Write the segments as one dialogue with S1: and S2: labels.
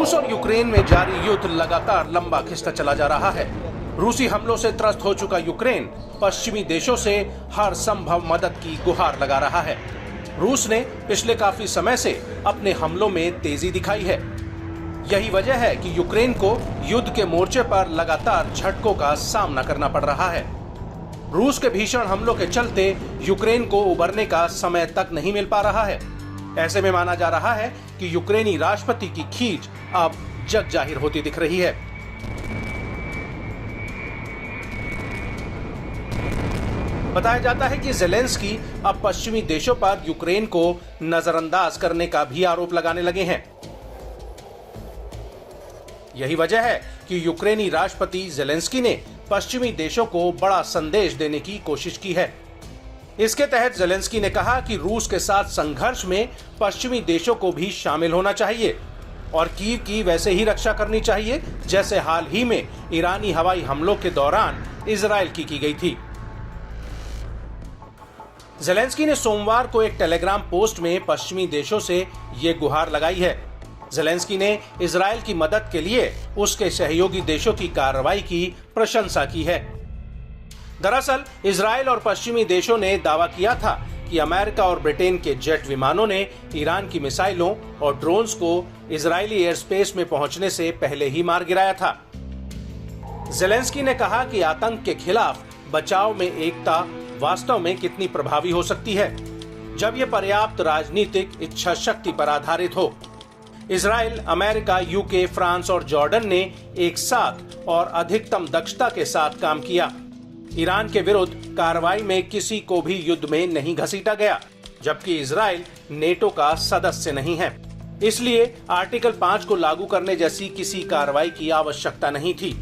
S1: रूस और यूक्रेन में जारी युद्ध लगातार लंबा खिंचता चला जा रहा है। रूसी हमलों से त्रस्त हो चुका यूक्रेन पश्चिमी देशों से हर संभव मदद की गुहार लगा रहा है। रूस ने पिछले काफी समय से अपने हमलों में तेजी दिखाई है। यही वजह है कि यूक्रेन को युद्ध के मोर्चे पर लगातार झटकों का सामना करना पड़ रहा है। रूस के भीषण हमलों के चलते यूक्रेन को उबरने का समय तक नहीं मिल पा रहा है। ऐसे में माना जा रहा है कि यूक्रेनी राष्ट्रपति की खींच अब जग जाहिर होती दिख रही है। बताया जाता है कि ज़ेलेंस्की अब पश्चिमी देशों पर यूक्रेन को नजरअंदाज करने का भी आरोप लगाने लगे हैं। यही वजह है कि यूक्रेनी राष्ट्रपति ज़ेलेंस्की ने पश्चिमी देशों को बड़ा संदेश देने की कोशिश की है। इसके तहत ज़ेलेंस्की ने कहा कि रूस के साथ संघर्ष में पश्चिमी देशों को भी शामिल होना चाहिए और कीव की वैसे ही रक्षा करनी चाहिए जैसे हाल ही में ईरानी हवाई हमलों के दौरान इजराइल की गई थी। ज़ेलेंस्की ने सोमवार को एक टेलीग्राम पोस्ट में पश्चिमी देशों से ये गुहार लगाई है। ज़ेलेंस्की ने इजराइल की मदद के लिए उसके सहयोगी देशों की कार्रवाई की प्रशंसा की है। दरअसल इजराइल और पश्चिमी देशों ने दावा किया था कि अमेरिका और ब्रिटेन के जेट विमानों ने ईरान की मिसाइलों और ड्रोन्स को इजरायली एयर स्पेस में पहुंचने से पहले ही मार गिराया था। ज़ेलेंस्की ने कहा कि आतंक के खिलाफ बचाव में एकता वास्तव में कितनी प्रभावी हो सकती है जब यह पर्याप्त राजनीतिक इच्छा शक्ति पर आधारित हो। इजराइल, अमेरिका, यूके, फ्रांस और जॉर्डन ने एक साथ और अधिकतम दक्षता के साथ काम किया। ईरान के विरुद्ध कार्रवाई में किसी को भी युद्ध में नहीं घसीटा गया, जबकि इजराइल नेटो का सदस्य नहीं है। इसलिए आर्टिकल 5 को लागू करने जैसी किसी कार्रवाई की आवश्यकता नहीं थी।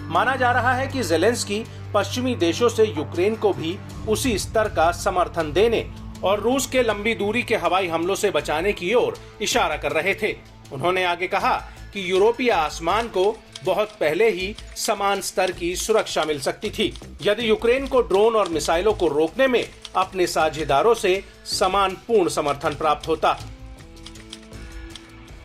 S1: माना जा रहा है कि ज़ेलेंस्की पश्चिमी देशों से यूक्रेन को भी उसी स्तर का समर्थन देने और रूस के लंबी दूरी के हवाई हमलों से बचाने की ओर इशारा कर रहे थे। उन्होंने आगे कहा कि यूरोपीय आसमान को बहुत पहले ही समान स्तर की सुरक्षा मिल सकती थी यदि यूक्रेन को ड्रोन और मिसाइलों को रोकने में अपने साझेदारों से समान पूर्ण समर्थन प्राप्त होता।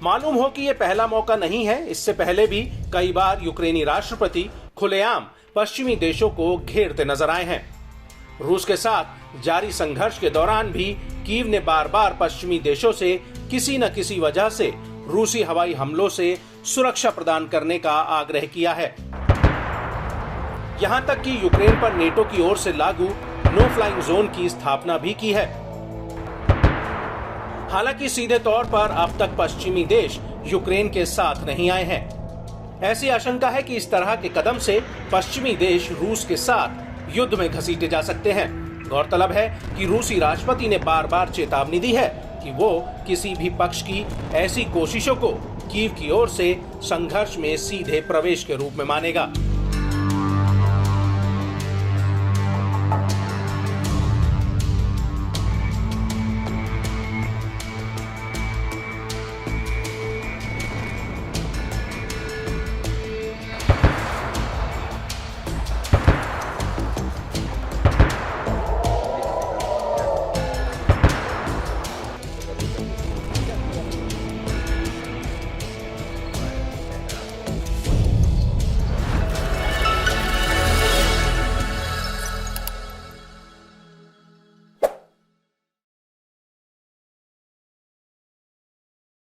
S1: मालूम हो कि यह पहला मौका नहीं है। इससे पहले भी कई बार यूक्रेनी राष्ट्रपति खुलेआम पश्चिमी देशों को घेरते नजर आए हैं। रूस के साथ जारी संघर्ष के दौरान भी कीव ने बार बार पश्चिमी देशों से किसी न किसी वजह से रूसी हवाई हमलों से सुरक्षा प्रदान करने का आग्रह किया है। यहां तक कि यूक्रेन पर नेटो की ओर से लागू नो फ्लाइंग जोन की स्थापना भी की है। हालांकि सीधे तौर पर अब तक पश्चिमी देश यूक्रेन के साथ नहीं आए हैं। ऐसी आशंका है कि इस तरह के कदम से पश्चिमी देश रूस के साथ युद्ध में घसीटे जा सकते हैं। गौरतलब है कि रूसी राष्ट्रपति ने बार बार चेतावनी दी है कि वो किसी भी पक्ष की ऐसी कोशिशों को कीव की ओर से संघर्ष में सीधे प्रवेश के रूप में मानेगा।